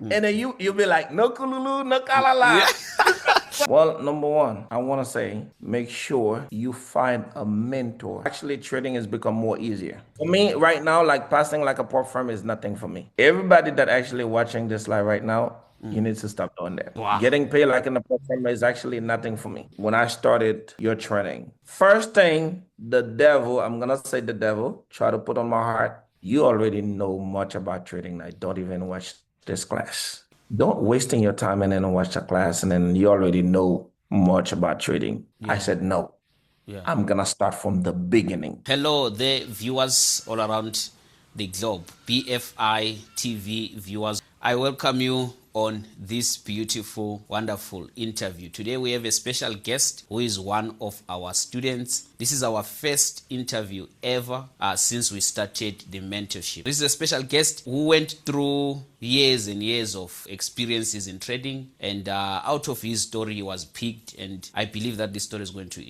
And then you be like, no kululu, no kalala. Well, number one, I want to say make sure you find a mentor. Actually, trading has become more easier. For me, right now, like passing like a prop firm is nothing for me. Everybody that actually watching this live right now, you need to stop doing that. Wow. Getting paid like in a prop firm is actually nothing for me. When I started your trading, first thing, the devil, I'm gonna say the devil, try to put on my heart, you already know much about trading. I don't even watch this class. Don't wasting your time and then watch the class and then you already know much about trading. I Yeah. said, no, Yeah. I'm gonna start from the beginning. Hello, the viewers all around the globe, BFI TV viewers. I welcome you on this beautiful, wonderful interview. Today we have a special guest who is one of our students. This is our first interview ever since we started the mentorship. This is a special guest who went through years and years of experiences in trading, and out of his story he was picked, and I believe that this story is going to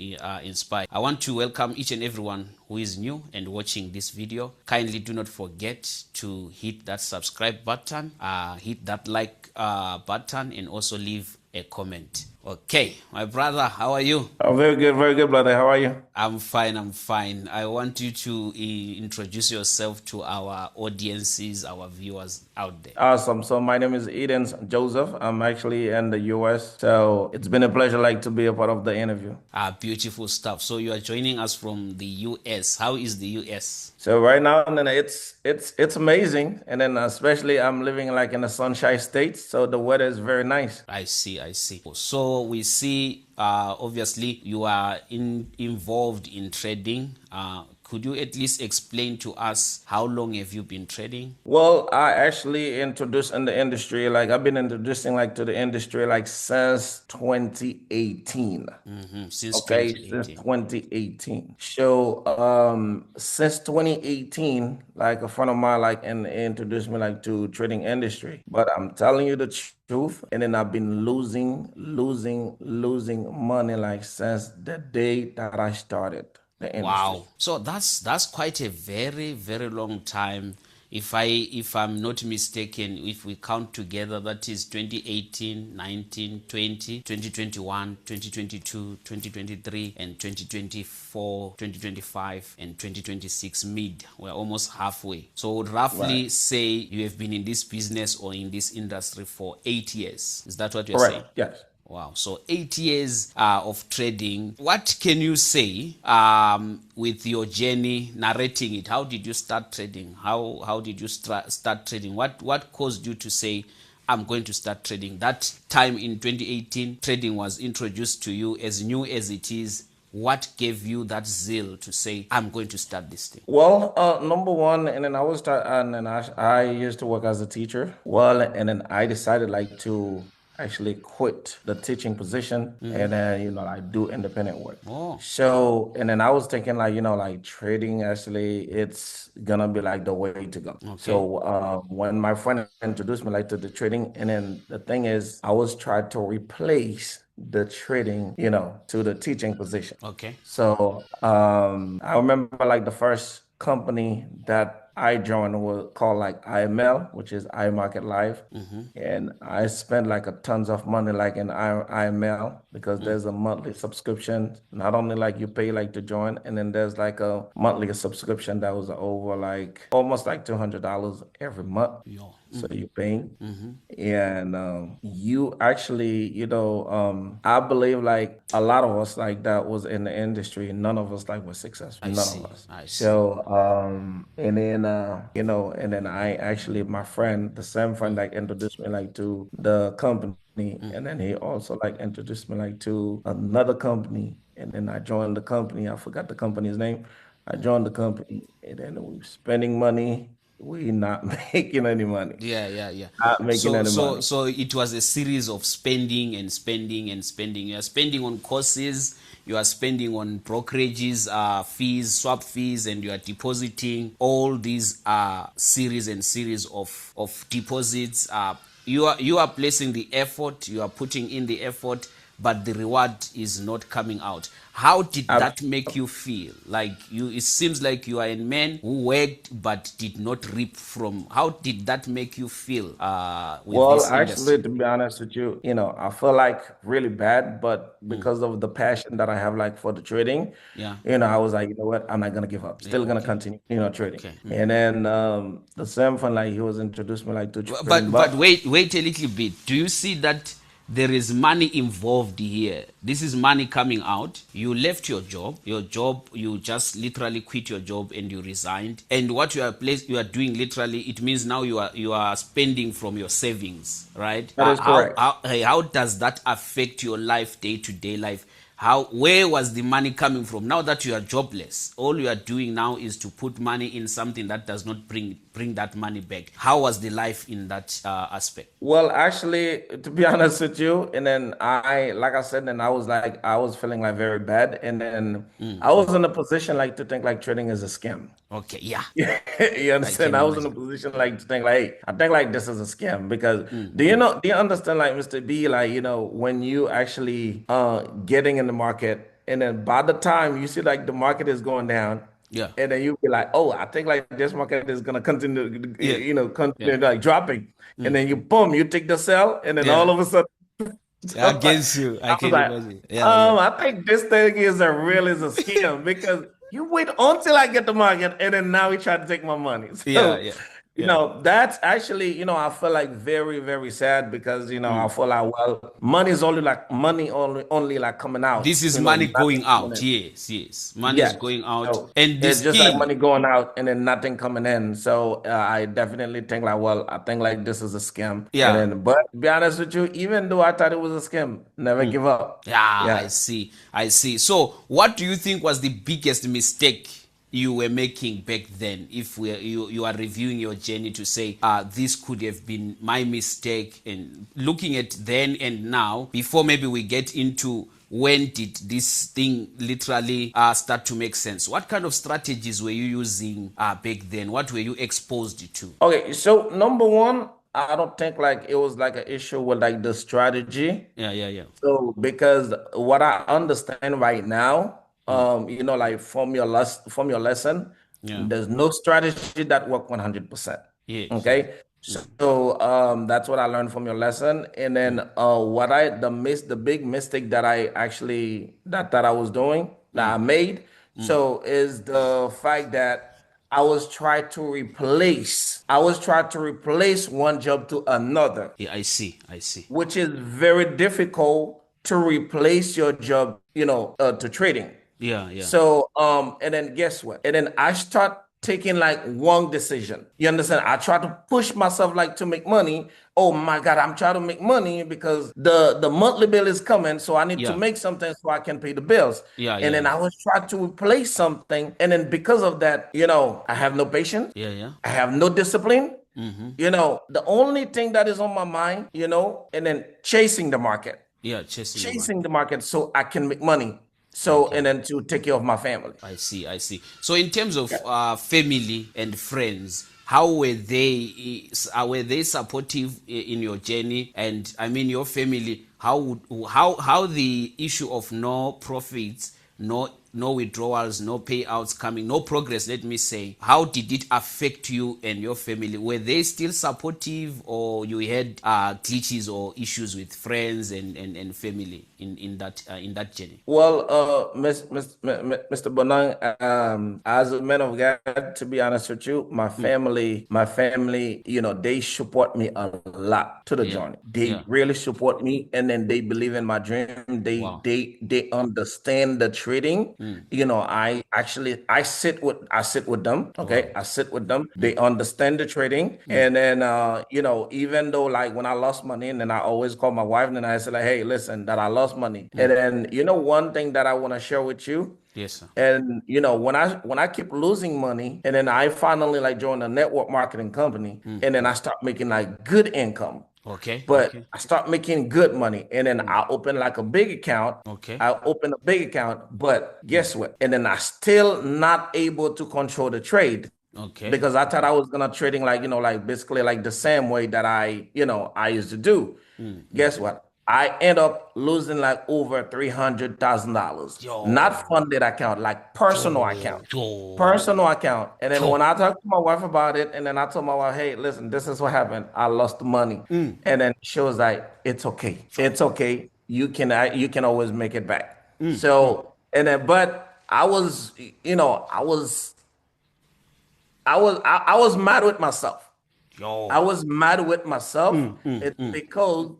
inspire. I want to welcome each and everyone who is new and watching this video. Kindly do not forget to hit that subscribe button, hit that like button, and also leave a comment. Okay, my brother, how are you? Oh, very good, brother. How are you? I'm fine, I'm fine. I want you to introduce yourself to our audiences, our viewers out there. Awesome. So my name is Eden Joseph. I'm actually in the US. So it's been a pleasure like to be a part of the interview. Beautiful stuff. So you are joining us from the US. How is the US? So right now, and then it's amazing, and then especially I'm living like in the Sunshine State, so the weather is very nice. I see, I see. So we see, obviously, you are involved in trading. Could you at least explain to us how long have you been trading? Well, I actually introduced in the industry, like I've been introducing like to the industry like since 2018. Since Okay, since 2018. 2018. So since 2018, like a friend of mine like introduced me like to trading industry. But I'm telling you the truth, and then I've been losing money like since the day that I started the industry. Wow. So that's quite a very, very long time. If I'm not mistaken, if we count together, that is 2018, 19, 20, 2021, 2022, 2023, and 2024, 2025, and 2026 mid. We're almost halfway. So I would Right. roughly say you have been in this business or in this industry for 8 years. Is that what you're saying? Correct. Yes. Wow. So 8 years of trading. What can you say with your journey, narrating it? How did you start trading? How did you start trading? What caused you to say, I'm going to start trading? That time in 2018, trading was introduced to you as new as it is. What gave you that zeal to say, I'm going to start this thing? Well, number one, and then and then I used to work as a teacher. Well, and then I decided like to actually quit the teaching position and then, I do independent work. Oh, So, and then I was thinking like, like trading actually, it's gonna be like the way to go. okay. So, when my friend introduced me like to the trading, and then the thing is, I was trying to replace the trading, to the teaching position. Okay. So I remember like the first company that I joined was called like IML, which is iMarket Live. And I spent like a tons of money like in IML because there's a monthly subscription. Not only like you pay like to join, and then there's like a monthly subscription that was over like almost like $200 every month. Yo. So you're paying. And you actually, I believe like a lot of us like that was in the industry, none of us like was successful, I none of see. us. I see. So and then and then I actually my friend, the same friend like introduced me like to the company, and then he also like introduced me like to another company, and then I joined the company. I forgot the company's name. I joined the company, and then we were spending money. We not making any money. Yeah, yeah, yeah. Not making So, any so, money. so it was a series of spending and spending and spending. You are spending on courses, you are spending on brokerages, fees, swap fees, and you are depositing all these series and series of deposits. You are placing the effort, you are putting in the effort, but the reward is not coming out. How did I, that make you feel? Like you, it seems like you are a man who worked but did not reap from. How did that make you feel with well, this actually, industry? to be honest with you, I feel like really bad, but because of the passion that I have like for the trading, Yeah. I was like, you know what, I'm not gonna give up. Yeah. Still gonna Okay. continue, trading. Okay. And then the same thing, like he was introduced me like to trading, But but wait a little bit. Do you see that there is money involved here? This is money coming out. You left your job. Your job, you just literally quit your job and you resigned. And what you are doing literally, it means now you are spending from your savings, right? that is correct. How does that affect your life, day to day life? Where was the money coming from? Now that you are jobless, all you are doing now is to put money in something that does not bring that money back. How was the life in that aspect? Well, actually, to be honest with you, and then like I said, and I was like, I was feeling like very bad, and then I was in a position like to think like trading is a scam. Okay, yeah, You I understand? can I was in a imagine. position like to think like, hey, I think like this is a scam because do you understand like Mr. B, like, when you actually getting in the market and then by the time you see like the market is going down Yeah, and then you be like, oh, I think like this market is gonna continue, yeah, yeah, continue like dropping. And then you boom, you take the sell, and then all yeah. of a sudden so like, Against you, I I was can like, imagine. Yeah, yeah, I think this thing is a real is a scam because you wait until I get the market and then now he tried to take my money. yeah, So, yeah, yeah. that's actually, I feel like very, very sad because, I Mm. feel like, well, money only like coming out, This is money nothing going coming out. in. Yes, yes. Money is Yes. going out. So And the it's just like skill. money going out and then nothing coming in. So I definitely think like, well, I think like this is a scam. And Yeah. then, but to be honest with you, even though I thought it was a scam, never give up. Yeah, I Yeah. see. I see. So, what do you think was the biggest mistake you were making back then? If you are reviewing your journey to say, this could have been my mistake, and looking at then and now, before maybe we get into when did this thing literally start to make sense? What kind of strategies were you using back then? What were you exposed to? Okay. So number one, I don't think like it was like an issue with like the strategy. Yeah, yeah, yeah. So because what I understand right now, like from your lesson, Yeah. there's no strategy that work 100%. Yes, yes. Okay. So that's what I learned from your lesson. And then what the big mistake that I actually that I was doing that I made so is the fact that I was trying to replace one job to another, Yeah, I see. I see. which is very difficult to replace your job, to trading. Yeah, yeah. So, and then guess what? And then I start taking like one decision. You understand? I try to push myself like to make money. Oh my God, I'm trying to make money because the monthly bill is coming. So I need to Yeah. make something so I can pay the bills. Yeah, And yeah, then yeah. I was trying to replace something. And then because of that, I have no patience. Yeah, yeah. I have no discipline. The only thing that is on my mind, and then chasing the market, Yeah, chasing the chasing market. the market so I can make money. So, Okay. and then to take care of my family. I see, I see. So in terms of family and friends, how were they supportive in your journey? And I mean your family, how the issue of no profits, no withdrawals, no payouts coming, no progress, let me say. How did it affect you and your family? Were they still supportive, or you had glitches or issues with friends and family in that journey? Well, Mr. Bonang, as a man of God, to be honest with you, my family, they support me a lot to the Yeah. journey. They Yeah. really support me, and then they believe in my dream. They Wow. they they understand the trading. I sit with them. Okay, Wow. I sit with them. They understand the trading, and then even though like when I lost money, and then I always call my wife, and then I say like, hey, listen, that I lost money, and then one thing that I want to share with you. Yes, sir. And when I keep losing money, and then I finally like join a network marketing company, and then I start making like good income. Okay. But Okay. I start making good money, and then I open like a big account. Okay. I open a big account, but guess what? And then I still not able to control the trade Okay. because I thought I was gonna trading like like basically like the same way that I used to do. Guess what? I end up losing like over $300,000. Not Yo, funded account, like personal account. yo, yo, Personal account. And then when yo. I talked to my wife about it, and then I told my wife, hey, listen, this is what happened. I lost the money. And then she was like, it's okay. It's okay. You can always make it back. So, and then, but I was, you know, I was mad with myself. I Yo. was mad with myself. It's because,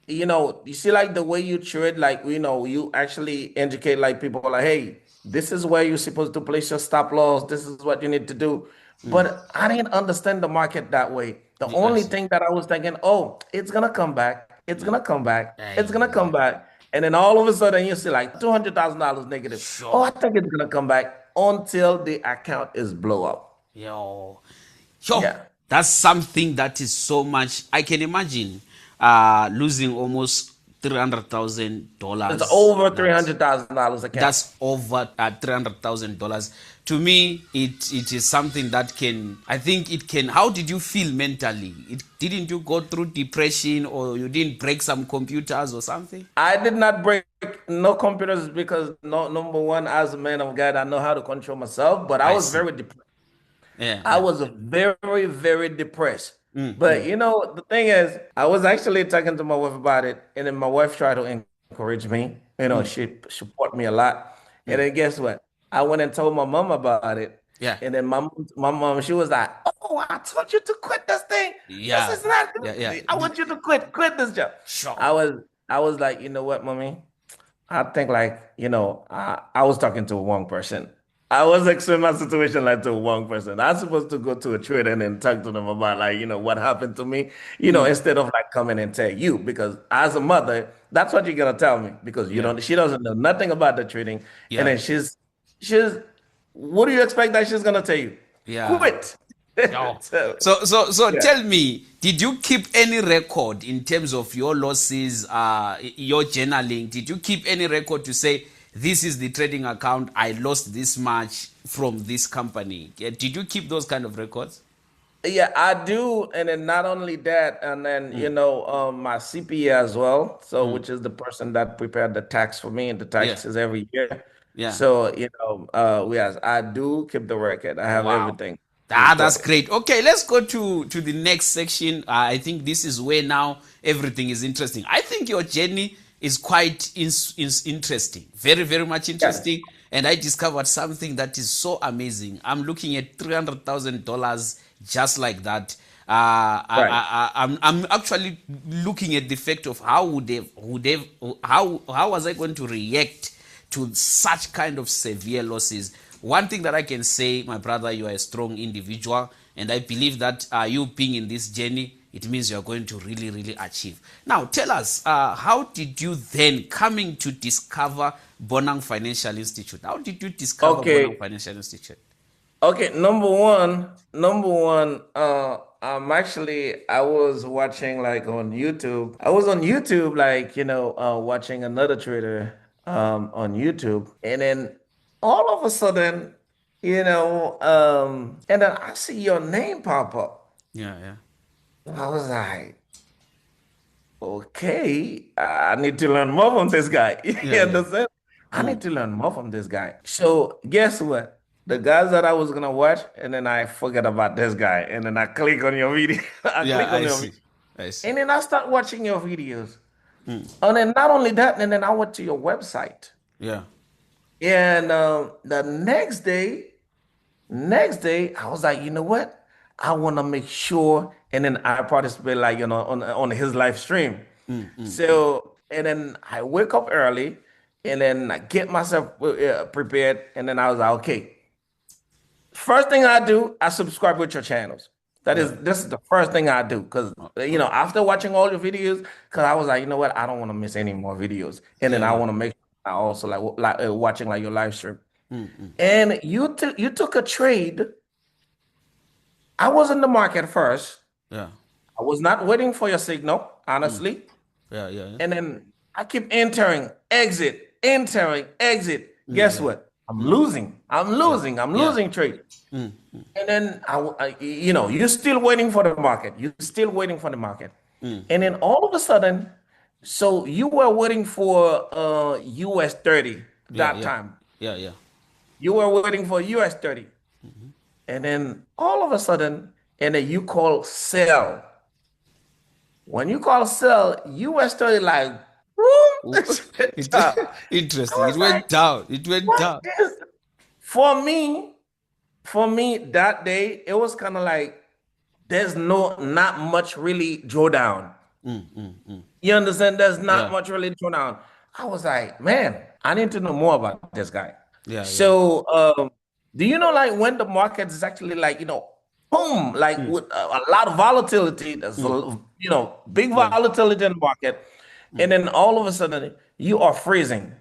you see, like the way you trade, like, you actually educate like people like, hey, this is where you're supposed to place your stop loss. This is what you need to do. But I didn't understand the market that way. The I only see. thing that I was thinking, oh, it's gonna come back. It's gonna come back. It's gonna come Hey, back. And then all of a sudden you see like $200,000 negative. Oh, I sure. think it's gonna come back until the account is blow up. Yo. Yo. Yeah. That's something that is so much. I can imagine losing almost It's $300,000. over $300,000 account. That's over $300,000. To me, it is something that can, I think it can. How did you feel mentally? Didn't you go through depression, or you didn't break some computers or something? I did not break no computers because no, number one, as a man of God, I know how to control myself, but I I was see. very depressed. Yeah, I yeah. was very, very depressed. But the thing is, I was actually talking to my wife about it, and then my wife tried to encourage me. She support me a lot. And then guess what? I went and told my mom about it. Yeah, And then my mom, she was like, "Oh, I told you to quit this thing. This yeah, is not yeah, yeah. good. I want you to quit this job." Sure. I was like, you know what, mommy? I think like, I was talking to one person. I was explaining my situation like to one person. I was supposed to go to a trader and then talk to them about like, what happened to me, instead of like coming and tell you, because as a mother, that's what you're gonna tell me because Yeah, she doesn't know nothing about the trading. And yeah, then she's what do you expect that she's gonna tell you? yeah. Quit. Oh. So So yeah. tell me, did you keep any record in terms of your losses, your journaling? Did you keep any record to say this is the trading account, I lost this much from this company? Yeah, did you keep those kind of records? Yeah, I do. And then not only that, and then, my CPA as well. So, which is the person that prepared the tax for me and the Yeah, taxes every year. yeah. So, yes, I do keep the record. I have Wow. everything That's recorded. great. Okay, let's go to the next section. I think this is where now everything is interesting. I think your journey is quite interesting, very, very much Yes, interesting. And I discovered something that is so amazing. I'm looking at $300,000 just like that. right. I'm actually looking at the fact of how was I going to react to such kind of severe losses. One thing that I can say, my brother, you are a strong individual, and I believe that you being in this journey, it means you are going to really, really achieve. Now, tell us, how did you then coming to discover Bonang Financial Institute? How did you discover Bonang Okay. Financial Institute? Okay. Number one, I was watching like on YouTube. I was on YouTube, like, watching another trader on YouTube. And then all of a sudden, and then I see your name pop up. Yeah, yeah. I was like, okay, I need to learn more from this guy. Yeah, You yeah. understand? I need to learn more from this guy. So guess what? The guys that I was gonna watch, and then I forget about this guy, and then I click on your video. I Yeah, click on I your video, see. I see. and then I start watching your videos. And then not only that, and then I went to your website. Yeah. And the next day, I was like, you know what? I want to make sure, and then I participate like on his live stream. So and then I wake up early, and then I get myself prepared, and then I was like, okay. First thing I do, I subscribe with your channels. Yeah. This is the first thing I do because Oh, after watching all your videos, because I was like, you know what, I don't want to miss any more videos, and yeah, then I yeah. want to make sure I also like watching like your live stream. And you took a trade. I was in the market first. Yeah. I was not waiting for your signal, honestly. Yeah, yeah, yeah. And then I keep entering, exit. Guess Yeah. what? I'm losing. I'm Yeah. losing. I'm Yeah. losing trade. And then you're still waiting for the market. You're still waiting for the market. And then all of a sudden, So you were waiting for US 30 Yeah, that yeah, time. yeah, yeah. You were waiting for US 30. And then all of a sudden, and then you call sell. When you call sell, US 30 like, boom, it's It up. I interesting. It was like, went down. It went what down. is for me, for me that day, it was kind of like there's not much really drawdown. You understand? There's not Yeah, much really drawdown. I was like, man, I need to know more about this guy. yeah, yeah. So, do you know like when the market is actually like, boom, like Mm, with a lot of volatility, there's mm, big yeah, volatility in the market, and then all of a sudden you are freezing.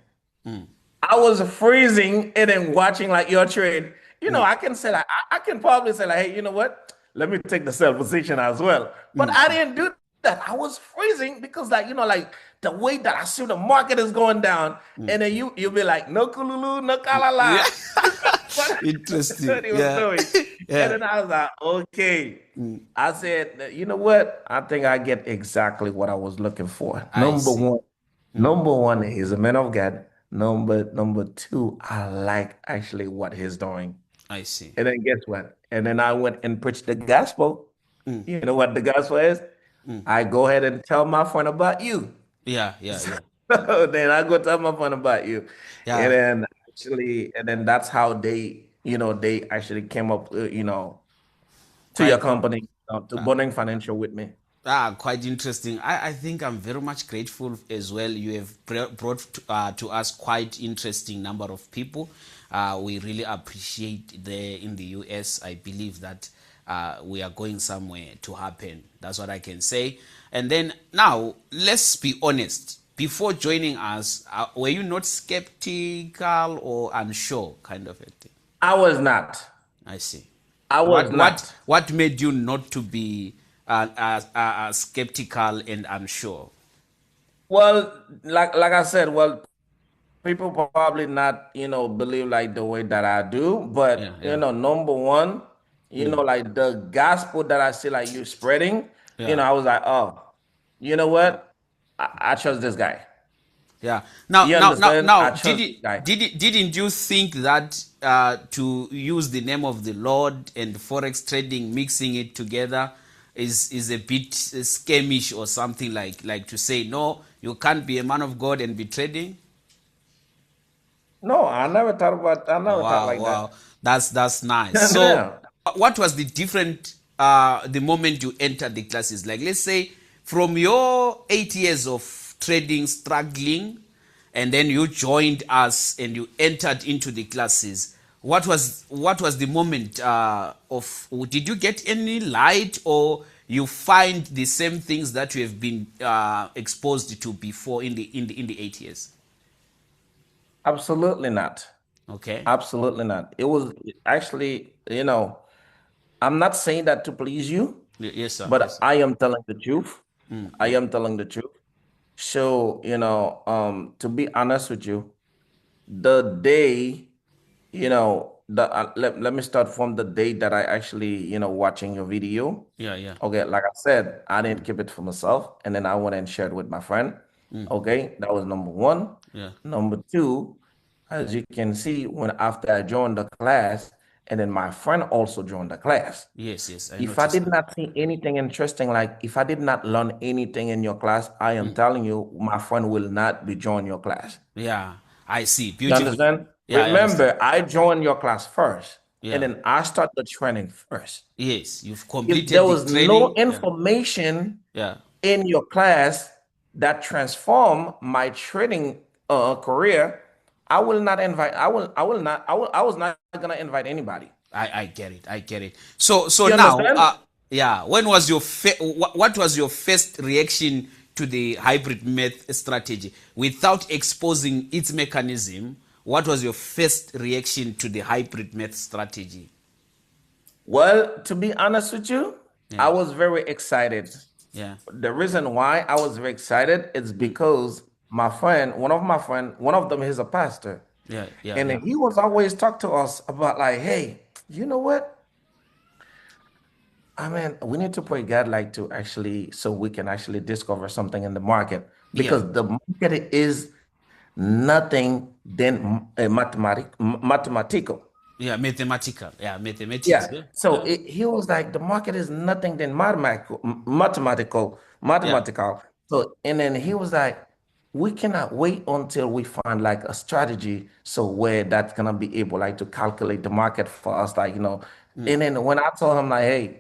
mm, I was freezing and then watching like your trade. mm, I can say like I can probably say like, hey, you know what? Let me take the sell position as well. But mm, I mm. didn't do that. I was freezing because like like the way that I see the market is going down, and then you'll be like, no kululu, no Yeah. kalala. This is Interesting. what he was Yeah. doing. And Yeah. then I was like, okay. Mm, I said, you know what? I think I get exactly what I was looking for. I see. Mm, Number one, he's a man of God. Number two, I like actually what he's doing. I see. And then guess what? And then I went and preached the gospel. Mm, You know what the gospel is? mm. I go ahead and tell my friend about you. Yeah, yeah, yeah. So then I go tell my friend about you. Yeah, And then that's how they actually came up, to your quite. company, to uh, Bonang Financial with me. Quite interesting. I think I'm very much grateful as well. You have brought to us quite interesting number of people. We really appreciate there in the US. I believe that we are going somewhere to happen. That's what I can say. And then now, let's be honest. Before joining us, were you not skeptical or unsure, kind of a thing? I was not. I see. I was not. What made you not to be skeptical and unsure? Well, like I said, well, people probably not, believe like the way that I do, Yeah, but yeah, number one, mm, like the gospel that I see like you spreading, yeah, I was like, oh, you know what? I trust this guy. yeah. Now, You now, now, understand? now, I trust this guy. didn't you think that to use the name of the Lord and forex trading, mixing it together, is a bit skamish or something like to say no, you can't be a man of God and be trading? No, I never thought Wow, like that. wow, that's nice. So, No. what was the different the moment you entered the classes? Like, let's say from your 8 years of trading, struggling, and then you joined us and you entered into the classes. What was the moment of? Did you get any light, or you find the same things that you have been exposed to before in the 8 years? Absolutely not. Okay. Absolutely not. It was actually, I'm not saying that to please you, Yes, sir. Yes, but sir. I am telling the truth. I am telling the truth. So, to be honest with you, the day, let me start from the day that I actually, watching your video. Yeah, yeah. Okay, like I said, I didn't keep it for myself, and then I went and shared with my friend. Okay, that was number one. Yeah. Number two, as you can see, when after I joined the class, and then my friend also joined the class. Yes, yes, I If I noticed did that. not see anything interesting, like if I did not learn anything in your class, I am telling you, my friend will not be joining your class. Yeah, I see. You Beautiful. understand? Yeah, I understand. Remember, I joined your class first, and Yeah. then I start the training first. Yes, you've If there completed the was no training. Yeah. information Yeah. in your class that transform my trading career, I was not gonna invite anybody. I get it. I get it. So You now, understand? yeah, what was your first reaction to the hybrid math strategy without exposing its mechanism? What was your first reaction to the hybrid math strategy? Well, to be honest with you, Yeah. I was very excited. Yeah. The reason why I was very excited is because one of them is a pastor, Yeah. Yeah. and Yeah. he was always talk to us about like, hey, you know what? I mean, we need to pray God like to actually so we can actually discover something in the market Yeah, because the market is nothing than mathematical. yeah, mathematical. Yeah, mathematics. Yeah. Yeah, So yeah, he was like, the market is nothing than yeah. mathematical. So, and then he was like, we cannot wait until we find like a strategy so where that's gonna be able like to calculate the market for us, like, And then when I told him like, hey,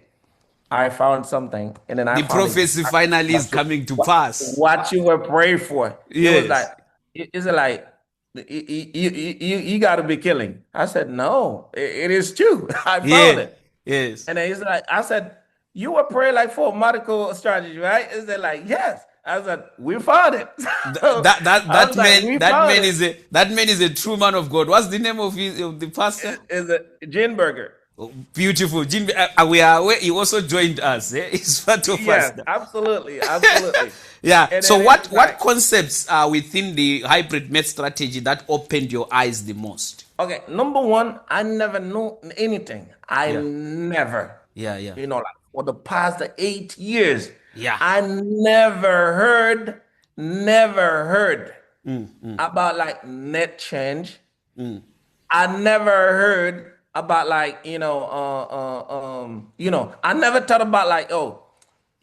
I found something, and then I The found prophecy exactly finally is coming to pass. what you were praying for. It was like, Yes. is it like you got to be killing? I said, no, it is true. I found Yeah. it. Yes. And then he's like, I said, you were praying like for a medical strategy, right? Is it like, yes? I said, we found it. That So that that, I that was like, man we that found man it. is a true man of God. What's the name of the pastor? Is it Gin Burger? Oh, beautiful. Jim, he also joined us. Eh? He's part of us Yes, now. absolutely, absolutely. Yeah. And So then what it's what like, concepts are within the hybrid met strategy that opened your eyes the most? okay, number one, I never knew anything. I Yeah. never, Yeah. Yeah. like for the past 8 years, Yeah. I never heard about like net change. I never heard about like, I never thought about like, oh,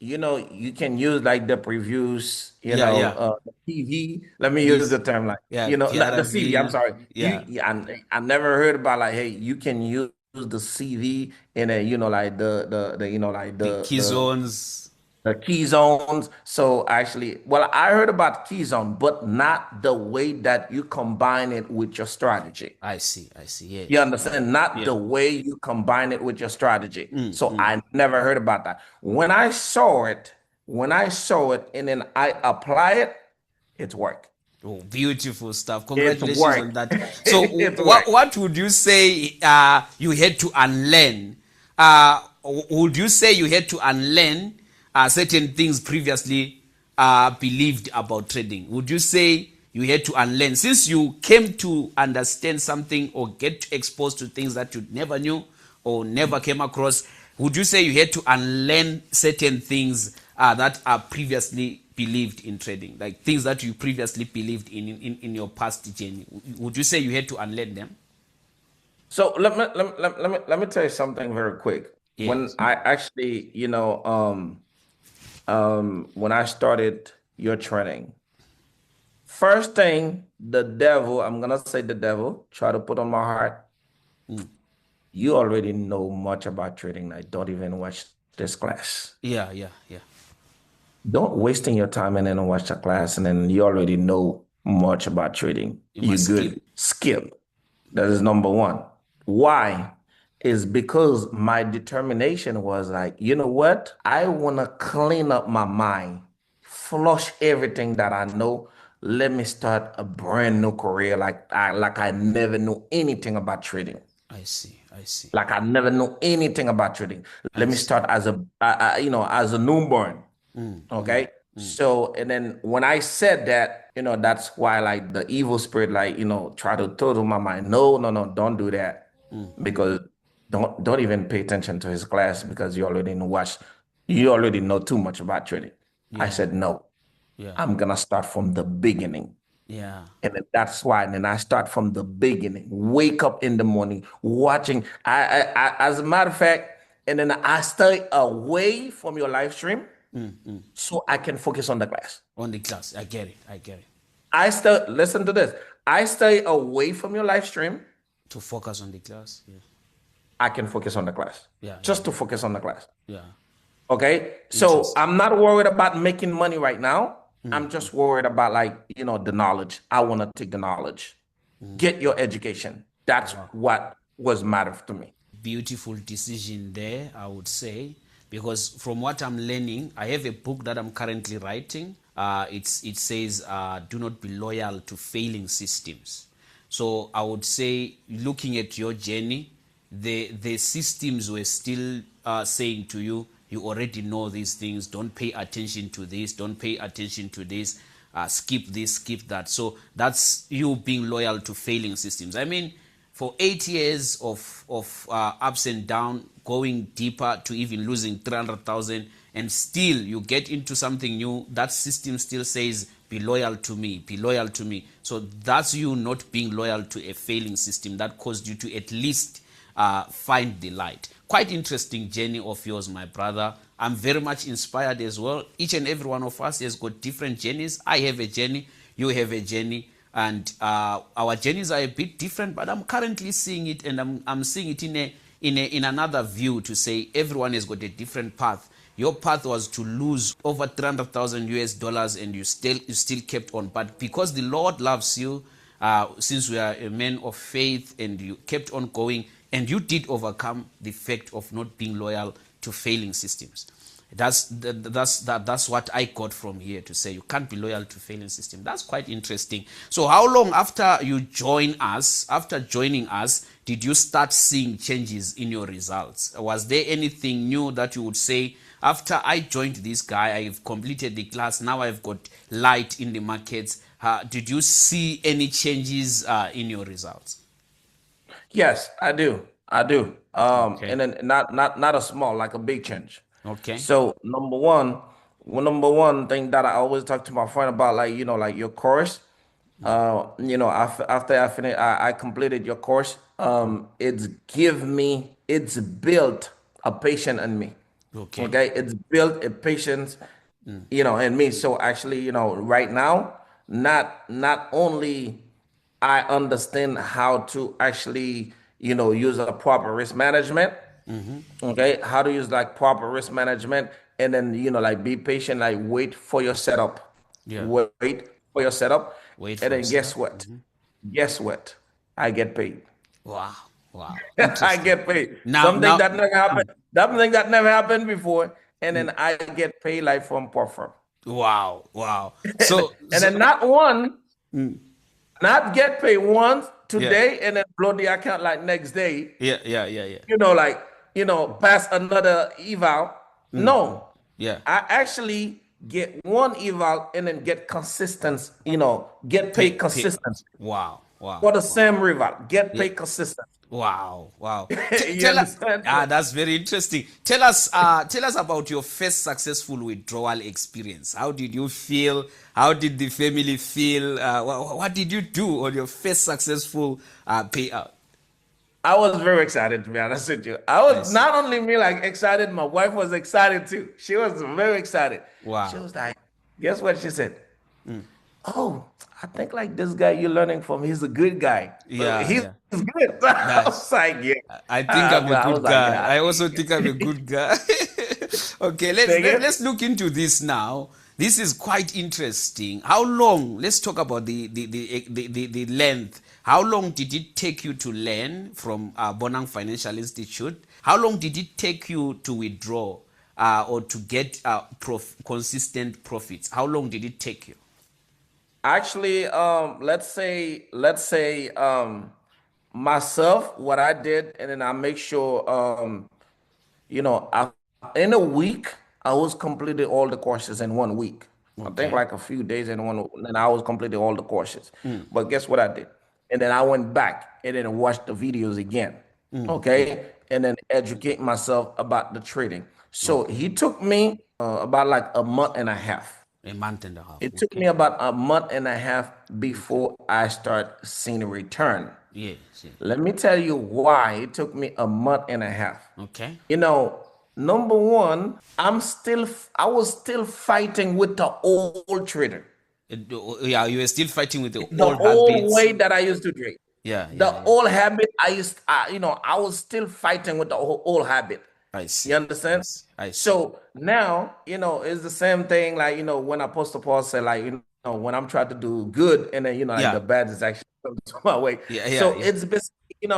you can use like the previews, Yeah. Yeah. the TV. Let me use the This. term like, Yeah. not the CV. I'm PRV. sorry. Yeah. Yeah, I never heard about like, hey, you can use the CV in a, like the like The key zones. the key zones. So actually, well, I heard about key zone, but not the way that you combine it with your strategy. I see. I see. You Yes. understand? Not Yeah. the way you combine it with your strategy. So I never heard about that. When I saw it and then I apply it, it's work. Oh, beautiful stuff. It's Congratulations work. on that. So, It's what work. what would you say you had to unlearn? Would you say you had to unlearn certain things previously believed about trading? Would you say you had to unlearn since you came to understand something or get exposed to things that you never knew or never came across? Would you say you had to unlearn certain things that are previously believed in trading, like things that you previously believed in your past journey? Would you say you had to unlearn them? So let me tell you something very quick. When Yes. I actually, when I started your training, first thing the devil, I'm gonna say the devil, try to put on my heart, you already know much about trading. I don't even watch this class. Yeah, yeah, yeah. Don't wasting your time and then watch the class and then you already know much about trading. You You must skip. good. Skip. That is number one. Why? Is because my determination was like, you know what? I want to clean up my mind, flush everything that I know. Let me start a brand new career like I never knew anything about trading. I see. I see. Like I never knew anything about trading. I Let me see. start as a newborn. Okay. So, and then when I said that, that's why like the evil spirit, like, try to total my mind. No, no, no, don't do that. Because don't even pay attention to his class because you already know too much about trading. I Yeah, said, no, yeah, I'm gonna start from the beginning. yeah. And then that's why, and then I start from the beginning. Wake up in the morning, watching. As a matter of fact, and then I stay away from your live stream so I can focus on the class. On the class. I get it. I get it. Listen to this. I stay away from your live stream. To focus on the class. Yeah. I can focus on the class. Yeah, yeah, Just to focus on the class. yeah. Okay. So Interesting. I'm not worried about making money right now. I'm just worried about like, the knowledge. I want to take the knowledge. Get your education. That's Wow. what was matter to me. Beautiful decision there, I would say, because from what I'm learning, I have a book that I'm currently writing. It says, "Do not be loyal to failing systems." So I would say, looking at your journey, the systems were still saying to you, you already know these things. Don't pay attention to this. Don't pay attention to this. Skip this, skip that. So that's you being loyal to failing systems. I mean, for 8 years of ups and down, going deeper to even losing 300,000, and still you get into something new, that system still says, be loyal to me, be loyal to me. So that's you not being loyal to a failing system that caused you to at least find the light. Quite interesting journey of yours, my brother. I'm very much inspired as well. Each and every one of us has got different journeys. I have a journey, you have a journey, and our journeys are a bit different, but I'm currently seeing it, and I'm seeing it in another view, to say everyone has got a different path. Your path was to lose over 300,000 US dollars, and you still kept on. But because the Lord loves you, since we are a man of faith, and you kept on going, and you did overcome the fact of not being loyal to failing systems. That's what I got from here, to say you can't be loyal to failing system. That's quite interesting. So how long after you joining us, did you start seeing changes in your results? Was there anything new that you would say, after I joined this guy, I've completed the class, now I've got light in the markets? Did you see any changes in your results? Yes, I do. I do. Okay. And then not a small, like a big change. Okay. So number one thing that I always talk to my friend about, like, like your course. After I completed your course. It's built a patient in me. Okay. Okay, it's built a patience, in me. So actually, right now, not only I understand how to actually, use a proper risk management. Okay, how to use like proper risk management, and then like be patient, like wait for your setup, Yeah. wait for your setup, Wait and for a then guess setup. what? Guess what? I get paid. Wow. Wow. I Interesting. get paid. Now, Something that never happened before, and then I get paid like from per firm. wow. Wow. and, So, and so then not get paid once yeah. today, and then blow the account like next day. Yeah. Yeah. Yeah. Yeah. Like, pass another eval. No, Yeah. I actually get one eval and then get consistent, get paid Pay. consistent Wow. Wow. for the Wow. same rival, get Yeah. paid consistent. Wow. Wow. You Tell us. understand? That's very interesting. Tell us about your first successful withdrawal experience. How did you feel? How did the family feel? What did you do on your first successful payout? I was very excited, to be honest with you. I I was see. not only me like excited, my wife was excited too. She was very excited. She Wow. was like, guess what she said? Oh, I think like this guy you're learning from, he's a good guy. Yeah. He's Yeah. good. I Nice. was like, yeah. I think I'm a I was good like, guy. yeah, I also think I'm a good guy. Okay, let's say let, again. let's look into this now. This is quite interesting. How long? Let's talk about the length. How long did it take you to learn from Bonang Financial Institute? How long did it take you to withdraw or to get consistent profits? How long did it take you? Actually, let's say, myself, what I did, and then I make sure, in a week, I was completed all the courses in 1 week. I think Okay. like a few days in one, and I was completed all the courses. But guess what I did? And then I went back and then watched the videos again. Okay. And then educate myself about the trading. So Okay. he took me about like a month and a half. A month and a half. It took me Okay. about a month and a half before I start seeing a return. Yes. Yes. Let me tell you why it took me a month and a half. Okay. You know, number one, I was still fighting with the old trader, Yeah, you were still fighting with the the old old habits. way that I used to trade. Yeah, The yeah, yeah. old habit I was still fighting with the old habit. I You see. I understand? see. I see. So now, it's the same thing. Like, when Apostle Paul said, like, when I'm trying to do good, and then, like Yeah, the bad is actually coming to my way. yeah, yeah, So yeah. it's basically,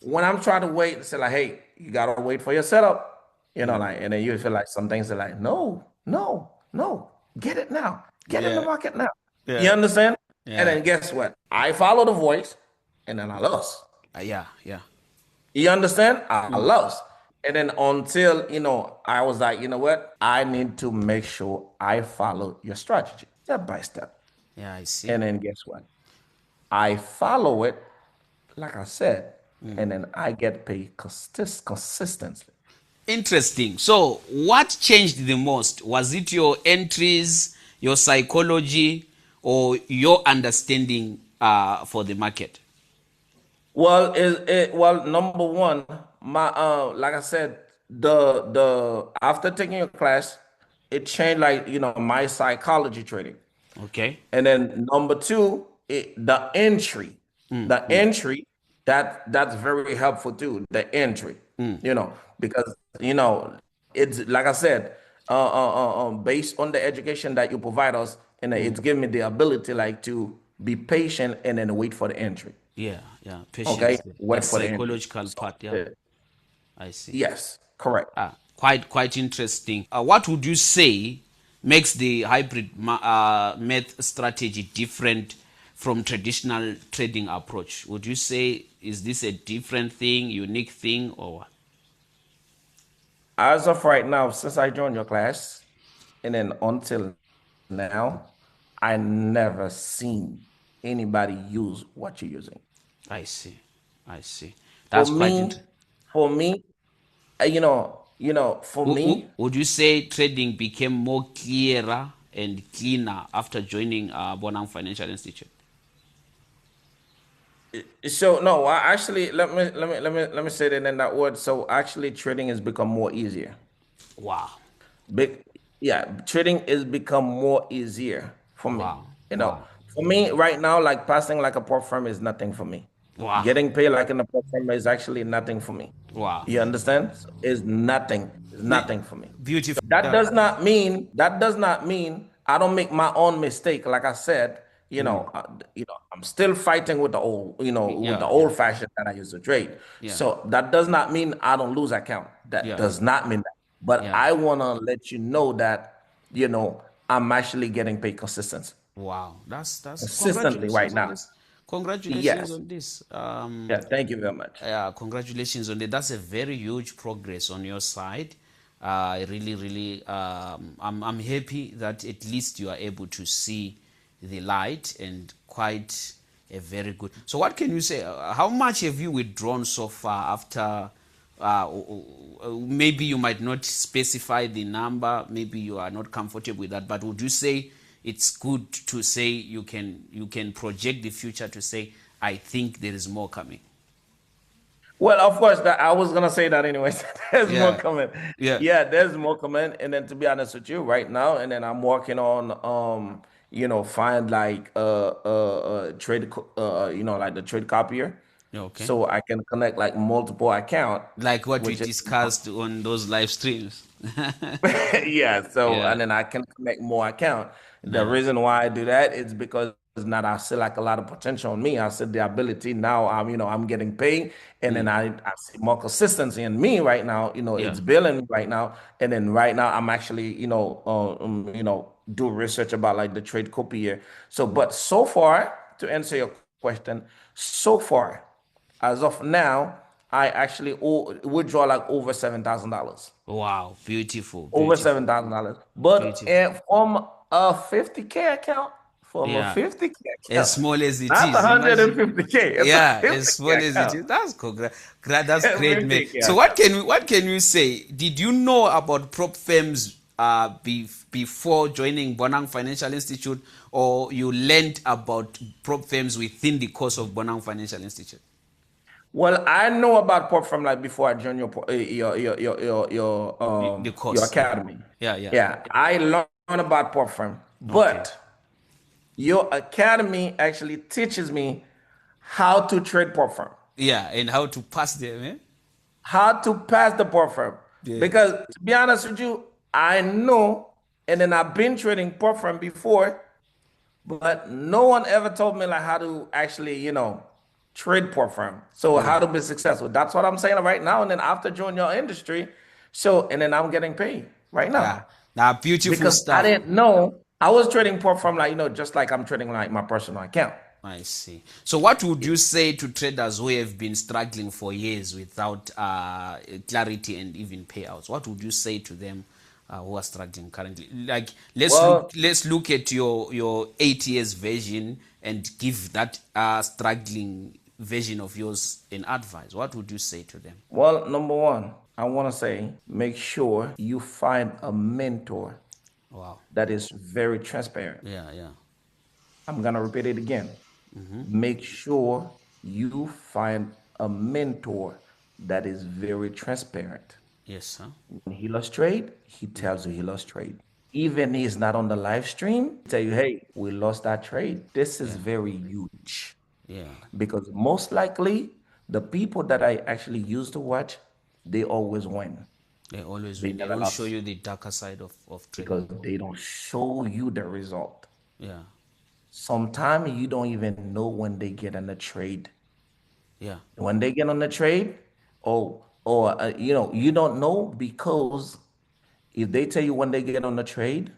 when I'm trying to wait, say like, hey, you gotta wait for your setup. Like, and then you feel like some things are like, no, no, no, get it now. Get in the Yeah, market now. You yeah, understand? And yeah, then guess what? I follow the voice, and then I lost. yeah, yeah. You understand? I lost. And then until, I was like, you know what? I need to make sure I follow your strategy step by step. Yeah, I see. And then guess what? I follow it like I said, and then I get paid consistently. Interesting. So, what changed the most? Was it your entries, your psychology, or your understanding for the market? Well, number one, my like I said, the after taking your class, it changed like my psychology trading. Okay. And then number two, the entry, the entry that's very helpful too. The entry, because it's like I said, based on the education that you provide us, and it's given me the ability like to be patient and then wait for the entry. Yeah, yeah. Okay, Patience. wait That for the entry. psychological So, part. Yeah, I see. yes, correct. Quite interesting. What would you say makes the hybrid math strategy different from traditional trading approach? Would you say is this a different thing, unique thing, or what? As of right now, since I joined your class, and then until now, I never seen anybody use what you're using. I see. I see. For That's quite me, interesting. for me, for me, Would you say trading became more clearer and cleaner after joining Bonang Financial Institute? so no, I actually let me say that in that word. So actually, trading has become more easier. Wow. Big, yeah, trading is become more easier for me. Wow. You know, Wow. for me right now, like passing like a prop firm is nothing for me. Wow. Getting paid like in a prop firm is actually nothing for me. Wow. You understand? So it's nothing. It's Ne- nothing for me. Beautiful. Yeah. That does not mean I don't make my own mistake. Like I said, I'm still fighting with the old, with the Yeah. Yeah. old fashioned that I used to trade. Yeah. So that does not mean I don't lose account. That Yeah. does not mean that. But Yeah. I want to let you know that, I'm actually getting paid Wow. That's consistently right congratulations on now. this. Congratulations Yes. on this. Yeah. Thank you very much. Yeah, congratulations on that. That's a very huge progress on your side. I really, really, I'm happy that at least you are able to see the light and quite a very good. So, what can you say? How much have you withdrawn so far after? Maybe you might not specify the number. Maybe you are not comfortable with that. But would you say it's good to say you can project the future to say I think there is more coming? Well, of course, that I was gonna say that anyways. There's more Yeah, coming. yeah. Yeah, there's more coming. And then to be honest with you, right now, and then I'm working on find like trade like the trade copier, Okay. so I can connect like multiple account, Like what we which is discussed on those live streams. yeah, so Yeah, and then I can connect more account. The nice. reason why I do that is because now I see like a lot of potential in me. I see the ability now. I'm getting paid, and then I see more consistency in me right now. Yeah. It's billing me right now, and then right now I'm actually do research about like the trade copier. So, but so far to answer your question, so far as of now, I actually withdraw like over $7,000 Wow. Beautiful. over Beautiful. $7,000. But Beautiful. from a 50K account, from a Yeah. 50K As account, small as it not is, imagine. 150K, it's a Yeah, as small 50K as it account. is. That's great, man. 50K So account. what can you say? Did you know about prop firms before joining Bonang Financial Institute, or you learned about prop firms within the course of Bonang Financial Institute? Well, I know about pop from like before I joined The your course, yeah. academy. Yeah, yeah. Yeah, I learned about pop from, Okay. but your academy actually teaches me how to trade pop firm. Yeah, and how to pass them, eh? How to pass the prop firm. Yeah. Because to be honest with you, I know, and then I've been trading prop firm before, but no one ever told me like how to actually, trade prop firm. So Yeah. how to be successful. That's what I'm saying right now. And then after joining your industry, so and then I'm getting paid right now. Yeah. Now, beautiful Because I stuff. didn't know I was trading prop firm like, just like I'm trading like my personal account. I see. So, what would you say to traders who have been struggling for years without clarity and even payouts? What would you say to them who are struggling currently? Like, Well, let's look at your 8 years version and give that struggling version of yours an advice, what would you say to them? Well, number one, I want to say make sure you find a mentor Wow. that is very transparent. Yeah, yeah. I'm going to repeat it again. Make sure you find a mentor that is very transparent. Yes, sir. When he lost trade, he tells you he lost trade. Even he's not on the live stream, tell you, hey, we lost that trade. This is Yeah, very huge yeah. because most likely the people that I actually used to watch, they always win. They always They win. They never don't show lost you the darker side of because trading. they don't show you the result. Yeah, Sometimes you don't even know when they get in the trade. yeah, When they get on the trade, you don't know because if they tell you when they get on the trade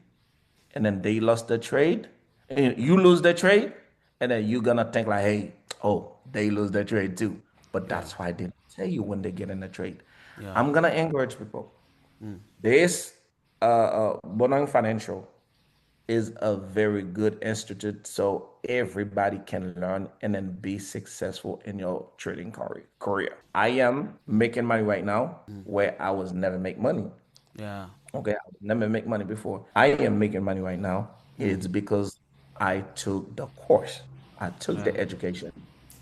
and then they lost the trade, and you lose the trade, and then you're gonna think like, hey, oh, they lose their trade too. But yeah, that's why they don't tell you when they get in the trade. yeah. I'm gonna encourage people. This Bonang Financial is a very good institute so everybody can learn and then be successful in your trading career. I am making money right now where I was never make money. Yeah. Okay, I would never make money before. I am making money right now. It's because I took the course. I took Yeah. the education.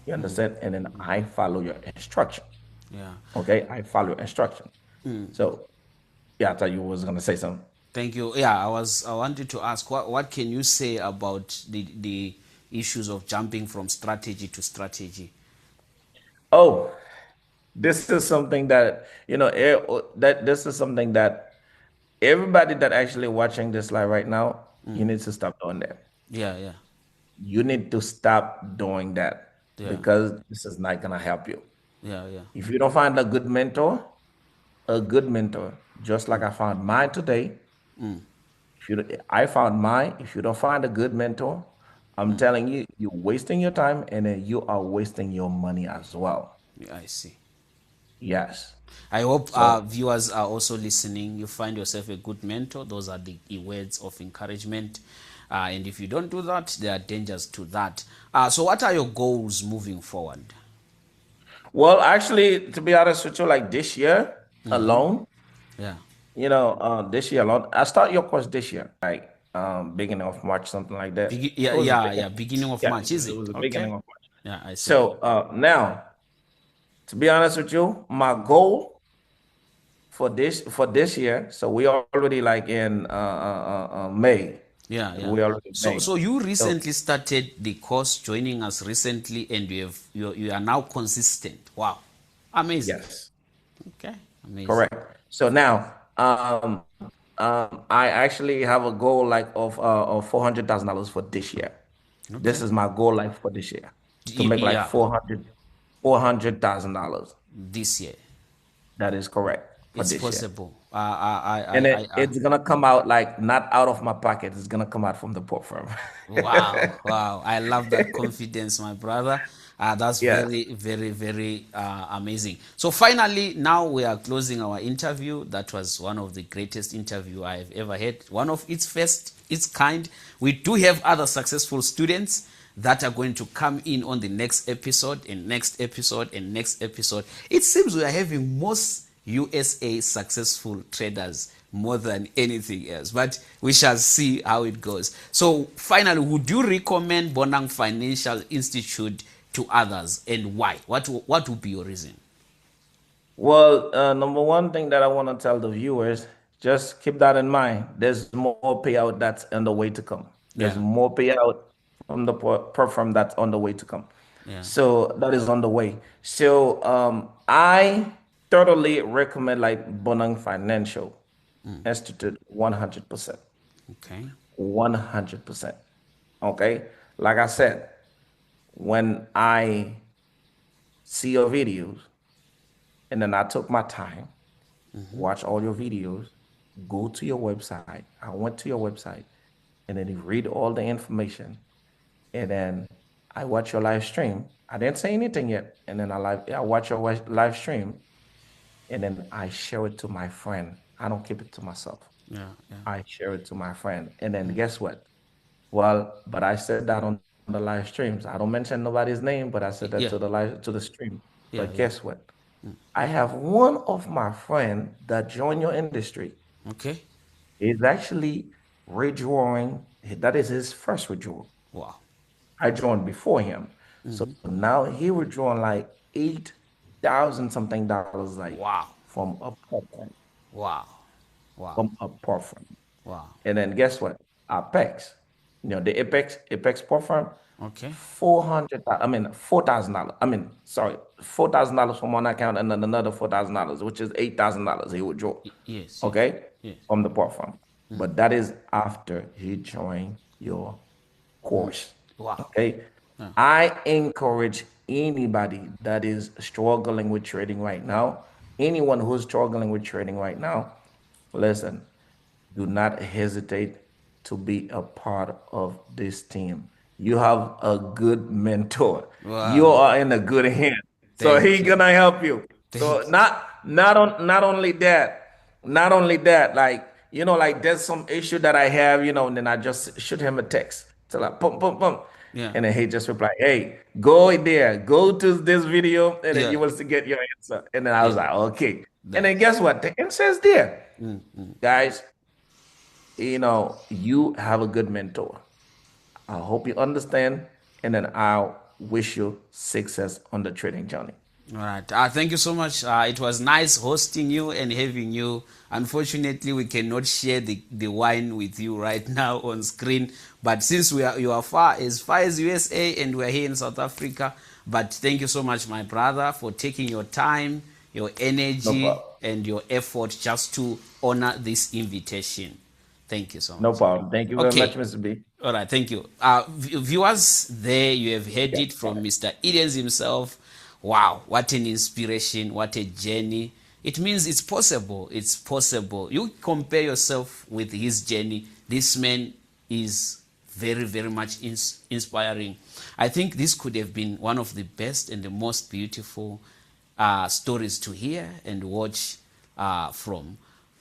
You understand? And then I follow your instruction. Yeah. Okay, I follow instruction. So yeah, I thought you was gonna say something. Thank you. Yeah, I wanted to ask what can you say about the issues of jumping from strategy to strategy? Oh, this is something that that this is something that everybody that actually watching this live right now, you need to stop doing that. Yeah, yeah. You need to stop doing that Yeah. because this is not gonna help you. Yeah, yeah. If you don't find a good mentor, just like I found mine today. I found mine. If you don't find a good mentor, I'm telling you, you're wasting your time and then you are wasting your money as well. Yeah, I see. Yes. I hope So, viewers are also listening. You find yourself a good mentor. Those are the words of encouragement. And if you don't do that, there are dangers to that. So, what are your goals moving forward? well, actually, to be honest with you, like this year alone, Yeah. this year alone, I start your course this year, like beginning of March, something like that. It Yeah, was a yeah, beginning. yeah. Beginning of Yeah, March, is it it? was the Okay. beginning of March. Yeah, I see. So now, to be honest with you, my goal for this year, so we are already like in May. Yeah, yeah. We already in So, May. so you So recently started the course, joining us recently, and you are now consistent. Wow, amazing. yes, Okay, amazing. correct. So now, I actually have a goal like of $400,000 for this year. This Okay. is my goal like for this year to make like Yeah, 400,000. this year That is correct for it's this year. possible. And it's gonna come out like not out of my pocket. It's gonna come out from the poor firm. Wow, wow. I love that confidence, my brother. That's Yes. very, very, very amazing. So finally, now we are closing our interview. That was one of the greatest interview I've ever had. One of its first, its kind. We do have other successful students that are going to come in on the next episode and next episode and next episode. It seems we are having most USA successful traders more than anything else, but we shall see how it goes. So finally, would you recommend Bonang Financial Institute to others, and why? What would be your reason? Well, number one thing that I want to tell the viewers, just keep that in mind. There's more payout that's on the way to come. There's Yeah, more payout from the firm that's on the way to come. yeah. So that is on the way. So I totally recommend like Bonang Financial Institute 100%. Okay. 100%. Okay. Like I said, when I see your videos and then I took my time, watch all your videos, go to your website. I went to your website and then you read all the information. And then I watch your live stream. I didn't say anything yet. And then I watch your live stream and then I share it to my friend. I don't keep it to myself. Yeah, yeah. I share it to my friend. And then guess what? Well, but I said that on the live streams. I don't mention nobody's name, but I said that Yeah, to the stream. yeah, But yeah. guess what? I have one of my friend that joined your industry. Okay. He's actually redrawing. That is his first withdrawal. Wow. I joined before him. So now he withdrawing like 8,000 something dollars like Wow. from a platform, Wow. Wow. from a platform. Wow. And then guess what? Apex, the Apex platform, Okay. 400, I mean $4,000. I mean, sorry, $4,000 from one account and then another $4,000, which is $8,000 he would draw. Yes, yes, Okay, yes. from the platform. But that is after he joined your course. Wow. Okay. I encourage anybody that is struggling with trading right now, anyone who's struggling with trading right now, listen, do not hesitate to be a part of this team. You have a good mentor. You Wow. are in a good hand. So he Thank you. gonna help you. So Thank you. not only that, like like there's some issue that I have, and then I just shoot him a text. So like pum pum pum. Yeah. And then he just replied, "Hey, go there, go to this video, and then Yeah. you will get your answer." And then I Yeah. was like, "Okay." And then Nice. guess what? The answer is there, guys. You have a good mentor. I hope you understand, and then I'll wish you success on the trading journey. All right. Thank you so much. It was nice hosting you and having you. Unfortunately, we cannot share the wine with you right now on screen. But since you are far as USA and we're here in South Africa, but thank you so much, my brother, for taking your time, your No energy, problem. and your effort just to honor this invitation. Thank you so No much. problem. Thank you very much, Okay. Mr. B. All right, thank you. Viewers, there you have heard Yeah, it bye. from Mr. Edens himself. Wow, what an inspiration, what a journey. It means it's possible. It's possible. You compare yourself with his journey. This man is very, very much inspiring. I think this could have been one of the best and the most beautiful stories to hear and watch from.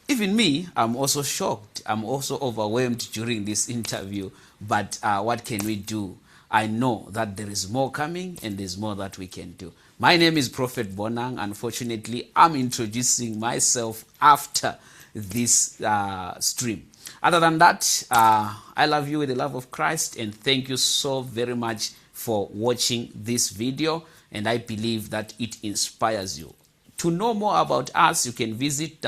Even me, I'm also shocked. I'm also overwhelmed during this interview. But what can we do? I know that there is more coming and there's more that we can do. My name is Prophet Bonang. Unfortunately, I'm introducing myself after this stream. Other than that, I love you with the love of Christ, and thank you so very much for watching this video, and I believe that it inspires you. To know more about us, you can visit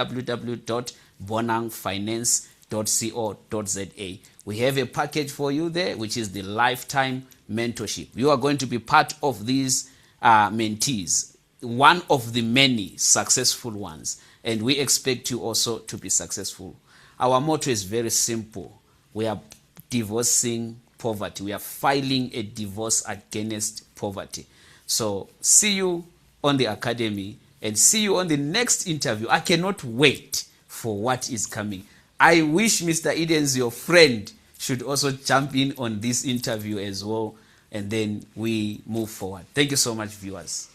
www.bonangfinance.co.za. We have a package for you there, which is the lifetime mentorship. You are going to be part of these mentees, one of the many successful ones, and we expect you also to be successful. Our motto is very simple. We are divorcing poverty. We are filing a divorce against poverty. So see you on the academy and see you on the next interview. I cannot wait for what is coming. I wish Mr. Edens, your friend, should also jump in on this interview as well, and then we move forward. Thank you so much, viewers.